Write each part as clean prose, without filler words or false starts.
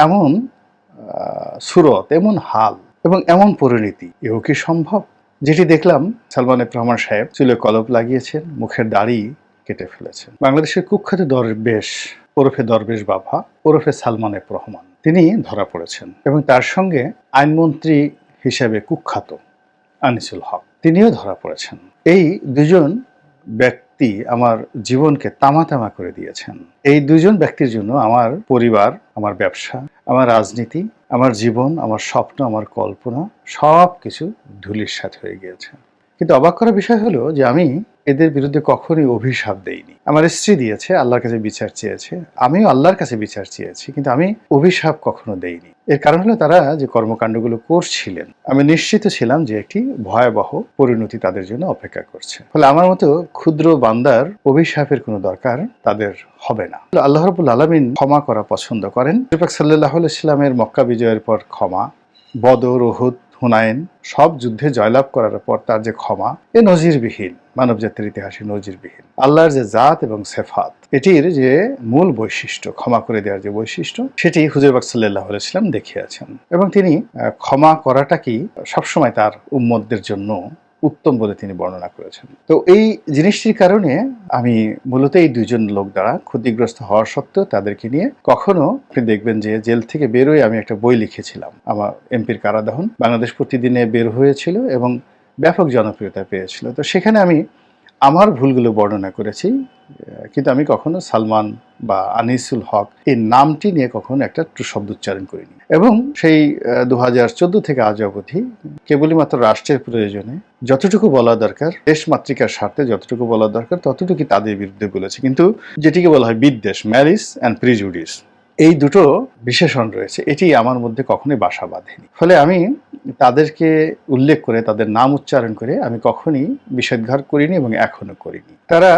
এমন সুরত, এমন হাল এবং এমন পরিণতি, এও কি সম্ভব? যেটি দেখলাম, সালমান এফ রহমান সাহেব চুলে কলপ লাগিয়েছেন, মুখের দাড়ি কেটে ফেলেছেন। বাংলাদেশের কুখ্যাত দরবেশ ওরফে দরবেশ বাবা ওরফে সালমান এফ রহমান তিনি ধরা পড়েছেন এবং তার সঙ্গে আইনমন্ত্রী হিসেবে কুখ্যাত আনিসুল হক তিনিও ধরা পড়েছেন। এই দুজন ব্যক্তি আমার জীবনকে তামা করে দিয়েছেন। এই দুজন ব্যক্তির জন্য আমার পরিবার, আমার ব্যবসা, আমার রাজনীতি, আমার জীবন, আমার স্বপ্ন, আমার কল্পনা সবকিছু ধূলিসাৎ হয়ে গিয়েছে। কিন্তু অবাক করার বিষয় হলো যে আমি এদের বিরুদ্ধে কখনোই অভিশাপ দেইনি। আমার স্ত্রী দিয়েছে, আল্লাহর কাছে বিচার চেয়েছে, আমিও আল্লাহর কাছে বিচার চেয়েছি, কিন্তু আমি অভিশাপ কখনো দেইনি। এর কারণ হলো তারা যে কর্মকাণ্ডগুলো করছিলেন, আমি নিশ্চিত ছিলাম যে একটি ভয়াবহ পরিণতি তাদের জন্য অপেক্ষা করছে। ফলে আমার মতো ক্ষুদ্র বান্দার অভিশাপের কোনো দরকার তাদের হবে না। আল্লাহ রাব্বুল আলামিন ক্ষমা করা পছন্দ করেন। নবী সাল্লাল্লাহু আলাইহি ওয়াসাল্লামের মক্কা বিজয়ের পর ক্ষমা, বদর, উহুদ, হুনাইন সব যুদ্ধে জয়লাভ করার পর তার যে ক্ষমা, এ নজিরবিহীন, মানব জাতির ইতিহাসে নজিরবিহীন। আল্লাহর যে জাত এবং সেফাত, এটির যে মূল বৈশিষ্ট্য, ক্ষমা করে দেওয়ার যে বৈশিষ্ট্য, সেটি হুজুর পাক সাল্লাল্লাহু আলাইহি ওয়াসাল্লাম দেখিয়েছেন এবং তিনি ক্ষমা করাটাকেই সবসময় তার উম্মতদের জন্য উত্তম বলে তিনি বর্ণনা করেছেন। তো এই জিনিসটির কারণে আমি মূলত এই দুইজন লোক দ্বারা ক্ষতিগ্রস্ত হওয়া সত্ত্বেও তাদেরকে নিয়ে কখনো, আপনি দেখবেন যে জেল থেকে বেরোয় আমি একটা বই লিখেছিলাম, আমার এমপির কারাদহন, বাংলাদেশ প্রতিদিনে বের হয়েছিল এবং ব্যাপক জনপ্রিয়তা পেয়েছিল। তো সেখানে আমি আমার ভুলগুলো বর্ণনা করেছি, কিন্তু আমি কখনো সালমান বা আনিসুল হক এই নামটি নিয়ে কখনো একটা শব্দ উচ্চারণ করিনি। এবং সেই 2014 থেকে আজ অবধি কেবলই মাত্র রাষ্ট্রের প্রয়োজনে যতটুকু বলা দরকার, দেশ মাতৃকার স্বার্থে যতটুকু বলা দরকার ততটুকু তাদের বিরুদ্ধে বলেছি। কিন্তু যেটিকে বলা হয় বিদ্বেষ, ম্যালিস অ্যান্ড প্রিজুডিস, এই দুটো বিশেষণ রয়েছে, এটি আমার মধ্যে কখনোই বাসা বাঁধেনি। ফলে আমি তাদেরকে উল্লেখ করে, তাদের নাম উচ্চারণ করে আমি কখনই বিষোদ্গার করিনি এবং এখনো করিনি। তারা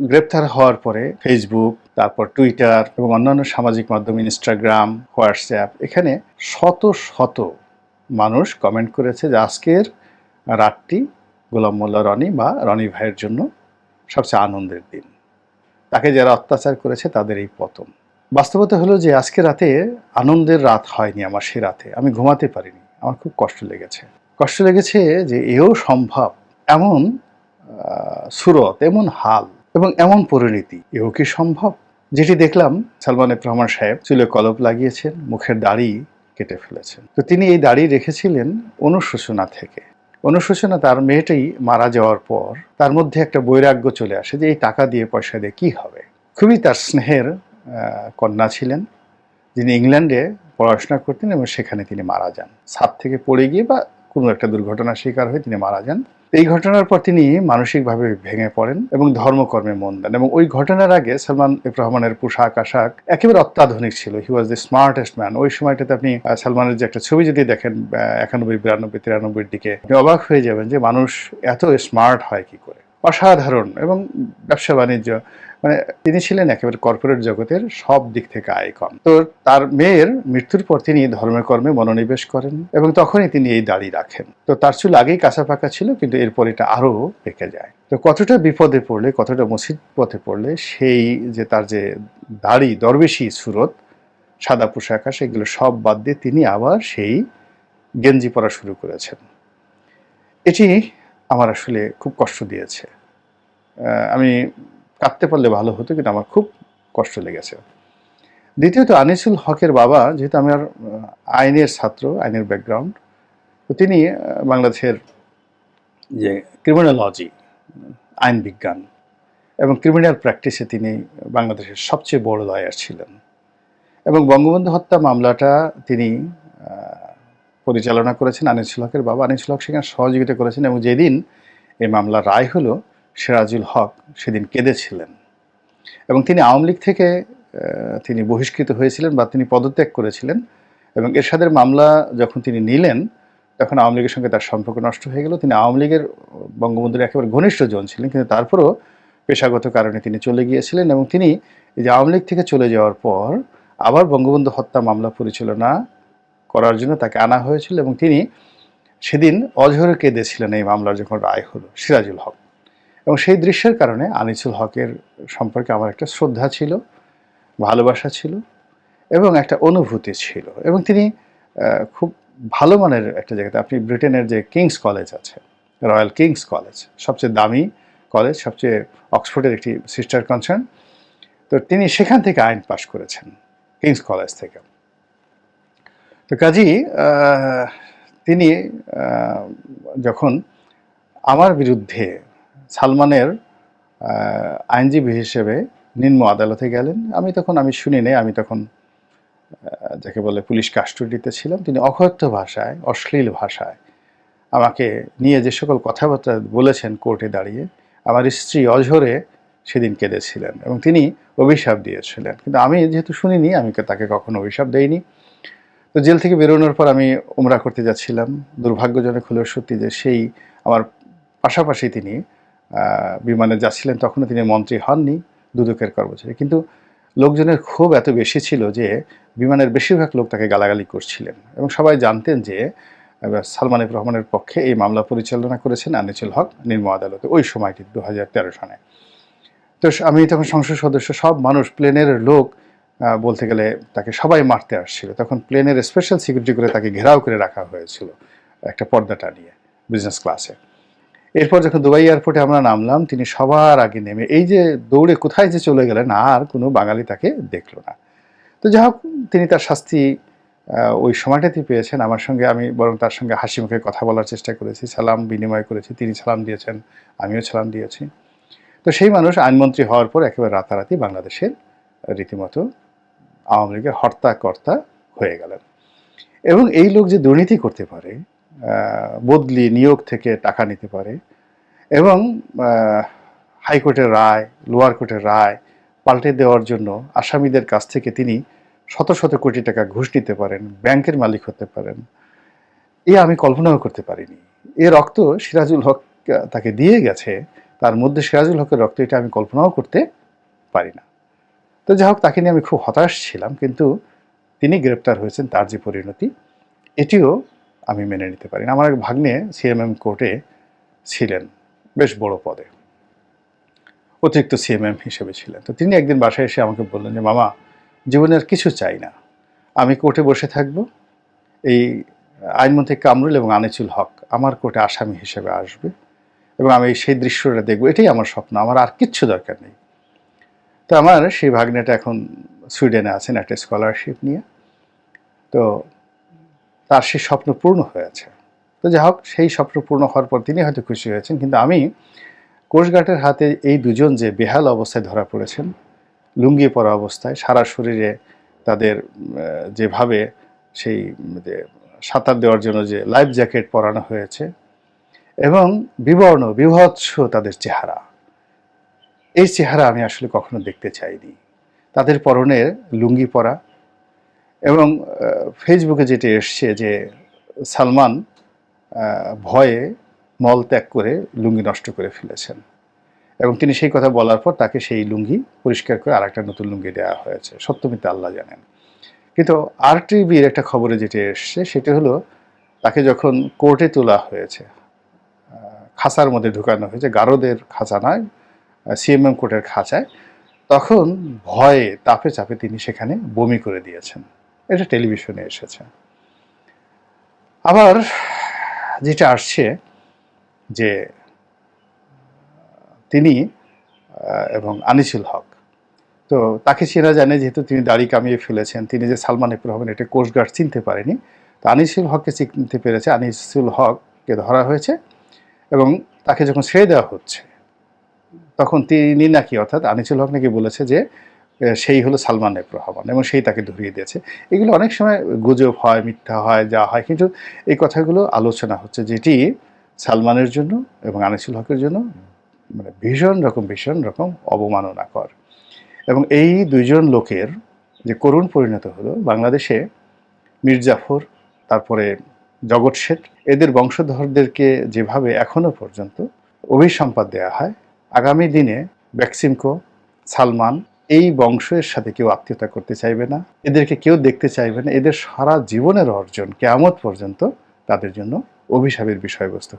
গ্রেপ্তার হওয়ার পরে ফেসবুক, তারপর টুইটার এবং অন্যান্য সামাজিক মাধ্যম, ইনস্টাগ্রাম, হোয়াটসঅ্যাপ, এখানে শত শত মানুষ কমেন্ট করেছে যে আজকের রাতটি গোলাম মোল্লা রনি বা রনি ভাইয়ের জন্য সবচেয়ে আনন্দের দিন, তাকে যারা অত্যাচার করেছে তাদের এই পতন। বাস্তবতা হলো যে আজকে রাতে আনন্দের রাত হয়নি আমার। সে রাতে আমি ঘুমাতে পারিনি, আমার খুব কষ্ট লেগেছে যে এও সম্ভব, এমন সুরত, এমন হাল এবং এমন পরিণতি, এও কি সম্ভব? যেটি দেখলাম, সালমান এফ রহমান সাহেব চুলে কলপ লাগিয়েছেন, মুখের দাড়ি কেটে ফেলেছেন। তো তিনি এই দাড়ি রেখেছিলেন অনুশোচনা থেকে। অনুশোচনা, তার মেয়েটি মারা যাওয়ার পর তার মধ্যে একটা বৈরাগ্য চলে আসে যে এই টাকা দিয়ে, পয়সা দিয়ে কি হবে। খুবই তার স্নেহের কন্যা ছিলেন, যিনি ইংল্যান্ডে পড়াশোনা করতেন এবং সেখানে তিনি মারা যান, ছাদ থেকে পড়ে গিয়ে বা কোনো একটা দুর্ঘটনার শিকার হয়ে তিনি মারা যান। এই ঘটনার পর তিনি মানসিকভাবে ভেঙে পড়েন এবং ধর্মকর্মে মন দেন। এবং ওই ঘটনার আগে সালমান এফ রহমানের পোশাক আশাক একেবারে অত্যাধুনিক ছিল। হি ওয়াজ দ্য স্মার্টেস্ট ম্যান। ওই সময়টাতে আপনি সালমানের যে একটা ছবি যদি দেখেন 91, 92, 93 দিকে, আপনি অবাক হয়ে যাবেন যে মানুষ এত স্মার্ট হয় কি করে। অসাধারণ। এবং ব্যবসা বাণিজ্য, মানে তিনি ছিলেন একেবারে কর্পোরেট জগতের সব দিক থেকে আইকন। তো তার মেয়ের মৃত্যুর পর তিনি ধর্মের কর্মে মনোনিবেশ করেন এবং তখনই তিনি এই দাড়ি রাখেন। তো তার চুল আগেই কাঁচা পাকা ছিল, কিন্তু এরপর এটা আরো পেকে যায়। তো কতটা বিপদে পড়লে, কতটা মুসিবতে পড়লে সেই যে তার যে দাড়ি, দরবেশি সুরত, সাদা পোশাক, সেগুলো সব বাদ দিয়ে তিনি আবার সেই গেঞ্জি পরা শুরু করেছেন। এটি আমার আসলে খুব কষ্ট দিয়েছে। আমি কাঁদতে পারলে ভালো হতো, কিন্তু আমার খুব কষ্ট লেগেছে। দ্বিতীয়ত, আনিসুল হকের বাবা, যেহেতু আমার আইনের ছাত্র, আইনের ব্যাকগ্রাউন্ড, তো তিনি বাংলাদেশের যে ক্রিমিনোলজি, আইন বিজ্ঞান এবং ক্রিমিনাল প্র্যাকটিসে তিনি বাংলাদেশের সবচেয়ে বড় লয়ার ছিলেন এবং বঙ্গবন্ধু হত্যা মামলাটা তিনি পরিচালনা করেছেন। আনিসুল হকের বাবা আনিসুল হক সেখানে সহযোগিতা করেছেন এবং যেদিন এই মামলার রায় হলো, সিরাজুল হক সেদিন কেঁদেছিলেন এবং তিনি আওয়ামী লীগ থেকে তিনি বহিষ্কৃত হয়েছিলেন বা তিনি পদত্যাগ করেছিলেন এবং এরশাদের মামলা যখন তিনি নিলেন তখন আওয়ামী লীগের সঙ্গে তার সম্পর্ক নষ্ট হয়ে গেল। তিনি আওয়ামী লীগের বঙ্গবন্ধুর একেবারে ঘনিষ্ঠ জন ছিলেন, কিন্তু তারপরও পেশাগত কারণে তিনি চলে গিয়েছিলেন এবং তিনি এই যে আওয়ামী লীগ থেকে চলে যাওয়ার পর আবার বঙ্গবন্ধু হত্যা মামলা পরিচালনা করার জন্য তাকে আনা হয়েছিল এবং তিনি সেদিন অঝরে কেঁদেছিলেন এই মামলার যখন রায় হলো, সিরাজুল হক। এবং সেই দৃশ্যের কারণে আনিসুল হকের সম্পর্কে আমার একটা শ্রদ্ধা ছিল, ভালোবাসা ছিল এবং একটা অনুভূতি ছিল। এবং তিনি খুব ভালো মানের একটা জায়গাতে, আপনি ব্রিটেনের যে কিংস কলেজ আছে, রয়্যাল কিংস কলেজ, সবচেয়ে দামি কলেজ, সবচেয়ে অক্সফোর্ডের একটি সিস্টার কনসার্ন, তো তিনি সেখান থেকে আইন পাশ করেছেন, কিংস কলেজ থেকে। তো কাজেই তিনি যখন আমার বিরুদ্ধে সালমানের আইনজীবী হিসেবে নিম্ন আদালতে গেলেন, আমি শুনি নাই, আমি তখন যাকে বলে পুলিশ কাস্টডিতে ছিলাম। তিনি অকথ্য ভাষায়, অশ্লীল ভাষায় আমাকে নিয়ে যে সকল কথাবার্তা বলেছেন কোর্টে দাঁড়িয়ে, আমার স্ত্রী অঝরে সেদিন কেঁদেছিলেন এবং তিনি অভিশাপ দিয়েছিলেন। কিন্তু আমি যেহেতু শুনিনি, আমি তাকে কখনো অভিশাপ দেইনি। তো জেল থেকে বেরোনোর পর আমি উমরা করতে যাচ্ছিলাম। দুর্ভাগ্যজনক হলেও সত্যি যে সেই আমার পাশাপাশি তিনি বিমানে যাচ্ছিলেন, তখনও তিনি মন্ত্রী হননি, দুদকের কর্মচারী। কিন্তু লোকজনের ক্ষোভ এত বেশি ছিল যে বিমানের বেশিরভাগ লোক তাকে গালাগালি করছিলেন এবং সবাই জানতেন যে সালমান এফ রহমানের পক্ষে এই মামলা পরিচালনা করেছেন আনিসুল হক নিম্ন আদালতে ওই সময়টি 2013 সনে। তো আমি তখন সংসদ সদস্য, সব মানুষ, প্লেনের লোক বলতে গেলে তাকে সবাই মারতে আসছিল। তখন প্লেনের স্পেশাল সিকিউরিটি করে তাকে ঘেরাও করে রাখা হয়েছিল একটা পর্দাটা নিয়ে বিজনেস ক্লাসে। এরপর যখন দুবাই এয়ারপোর্টে আমরা নামলাম, তিনি সবার আগে নেমে এই যে দৌড়ে কোথায় যে চলে গেলেন, আর কোনো বাঙালি তাকে দেখল না। তো যাই হোক, তিনি তার শাস্তি ওই সময়টাতেই পেয়েছেন। আমার সঙ্গে, আমি বরং তার সঙ্গে হাসি মুখে কথা বলার চেষ্টা করেছি, সালাম বিনিময় করেছি, তিনি সালাম দিয়েছেন, আমিও সালাম দিয়েছি। তো সেই মানুষ আইনমন্ত্রী হওয়ার পর একেবারে রাতারাতি বাংলাদেশের রীতিমতো আওয়ামী লীগের হর্তা-কর্তা হয়ে গেলেন। এবং এই লোক যে দুর্নীতি করতে পারে, বদলি নিয়োগ থেকে টাকা নিতে পারে এবং হাইকোর্টের রায়, লোয়ার কোর্টের রায় পাল্টে দেওয়ার জন্য আসামিদের কাছ থেকে তিনি শত শত কোটি টাকা ঘুষ নিতে পারেন, ব্যাংকের মালিক হতে পারেন, এ আমি কল্পনাও করতে পারিনি। এ রক্ত সিরাজুল হক তাকে দিয়ে গেছে, তার মধ্যে সিরাজুল হকের রক্ত, এটা আমি কল্পনাও করতে পারি না। তো যাই হোক, তাকে নিয়ে আমি খুব হতাশ ছিলাম, কিন্তু তিনি গ্রেপ্তার হয়েছেন, তার যে পরিণতি, এটিও আমি মেনে নিতে পারি না। আমার এক ভাগ্নে সিএমএম কোর্টে ছিলেন, বেশ বড় পদে, অতিরিক্ত সিএমএম হিসেবে ছিলেন। তো তিনি একদিন বাসায় এসে আমাকে বললেন যে, মামা, জীবনের কিছু চাই না, আমি কোর্টে বসে থাকব, এই আইনমন্ত্রী কামরুল এবং আনিসুল হক আমার কোর্টে আসামি হিসেবে আসবে এবং আমি সেই দৃশ্যটা দেখব, এটাই আমার স্বপ্ন, আমার আর কিচ্ছু দরকার নেই। তো আমার সেই ভাগ্নেটা এখন সুইডেনে আছেন একটা স্কলারশিপ নিয়ে। তো তার সেই স্বপ্ন পূর্ণ হয়েছে। তো যাই হোক, সেই স্বপ্ন পূর্ণ হওয়ার পর তিনি হয়তো খুশি হয়েছেন, কিন্তু আমি কোস্টগার্ডের হাতে এই দুজন যে বেহাল অবস্থায় ধরা পড়েছেন, লুঙ্গি পরা অবস্থায়, সারা শরীরে তাদের যেভাবে সেই যে সাঁতার দেওয়ার জন্য যে লাইফ জ্যাকেট পরানো হয়েছে এবং বিবর্ণ বিভৎস তাদের চেহারা, এই চেহারা আমি আসলে কখনো দেখতে চাইনি। তাদের পরনের লুঙ্গি পরা এবং ফেসবুকে যেটা এসছে যে সালমান ভয়ে মল ত্যাগ করে লুঙ্গি নষ্ট করে ফেলেছেন এবং তিনি সেই কথা বলার পর তাকে সেই লুঙ্গি পরিষ্কার করে আর একটা নতুন লুঙ্গি দেওয়া হয়েছে। সত্য মিথ্যা আল্লাহ জানেন। কিন্তু RTVর একটা খবরে যেটা এসছে সেটা হলো, তাকে যখন কোর্টে তোলা হয়েছে, খাঁচার মধ্যে ঢুকানো হয়েছে, গারদের খাঁচা নয়, সিএমএম কোর্টের খাঁচায়, তখন ভয়ে তাপে চাপে তিনি সেখানে বমি করে দিয়েছেন। এটা টেলিভিশনে এসেছে। আবার যেটা আসছে যে তিনি এবং আনিসুল হক, তো তাকে চেনা জানে যেহেতু তিনি দাড়ি কামিয়ে ফেলেছেন, তিনি যে সালমান এফ রহমান এটা কোস্টগার্ড চিনতে পারেনি, তো আনিসুল হককে চিনতে পেরেছে। আনিসুল হককে ধরা হয়েছে এবং তাকে যখন ছেড়ে দেওয়া হচ্ছে তখন তিনি নাকি, অর্থাৎ আনিসুল হক নাকি বলেছে যে সেই হলো সালমান এফ রহমান এবং সেই তাকে ধরিয়ে দিয়েছে। এগুলো অনেক সময় গুজব হয়, মিথ্যা হয়, যা হয়, কিন্তু এই কথাগুলো আলোচনা হচ্ছে, যেটি সালমানের জন্য এবং আনিসুল হকের জন্য মানে ভীষণ রকম অবমাননাকর। এবং এই দুইজন লোকের যে করুণ পরিণত হলো, বাংলাদেশে মীর জাফর, তারপরে জগৎ শেঠ, এদের বংশধরদেরকে যেভাবে এখনো পর্যন্ত অভিসম্পাদ দেওয়া হয়, আগামী দিনে বেক্সিমকো, সালমান, এই বংশের সাথে কেউ আত্মীয়তা করতে চাইবে না, এদেরকে কেউ দেখতে চাইবে না। এদের সারা জীবনের অর্জন কিয়ামত পর্যন্ত তাদের জন্য অভিশাপের বিষয়বস্তু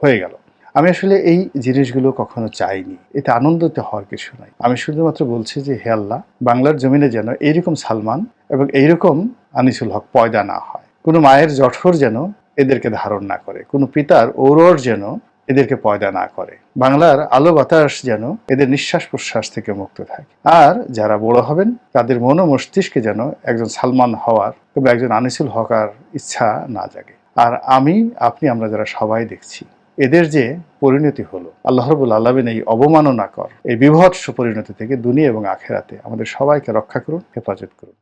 হয়ে গেল। আমি আসলে এই জিনিসগুলো কখনো চাইনি, এতে আনন্দিত হওয়ার কিছু নাই। আমি শুধুমাত্র বলছি যে হে আল্লাহ, বাংলার জমিনে যেন এইরকম সালমান এবং এইরকম আনিসুল হক পয়দা না হয়। কোনো মায়ের জঠর যেন এদেরকে ধারণ না করে, কোনো পিতার ঔরর যেন এদেরকে পয়দা না করে, বাংলার আলো বাতাস যেন এদের নিঃশ্বাস প্রশ্বাস থেকে মুক্ত থাকে। আর যারা বড় হবেন তাদের মন ও মস্তিষ্কে যেন একজন সালমান হওয়ার কিংবা একজন আনিসুল হকার ইচ্ছা না জাগে। আর আমরা যারা সবাই দেখছি এদের যে পরিণতি হলো, আল্লাহ রাব্বুল আলামিন এই অবমাননাকর এই বিভৎস পরিণতি থেকে দুনিয়া এবং আখিরাতে আমাদের সবাইকে রক্ষা করুন, হেফাজত করুন।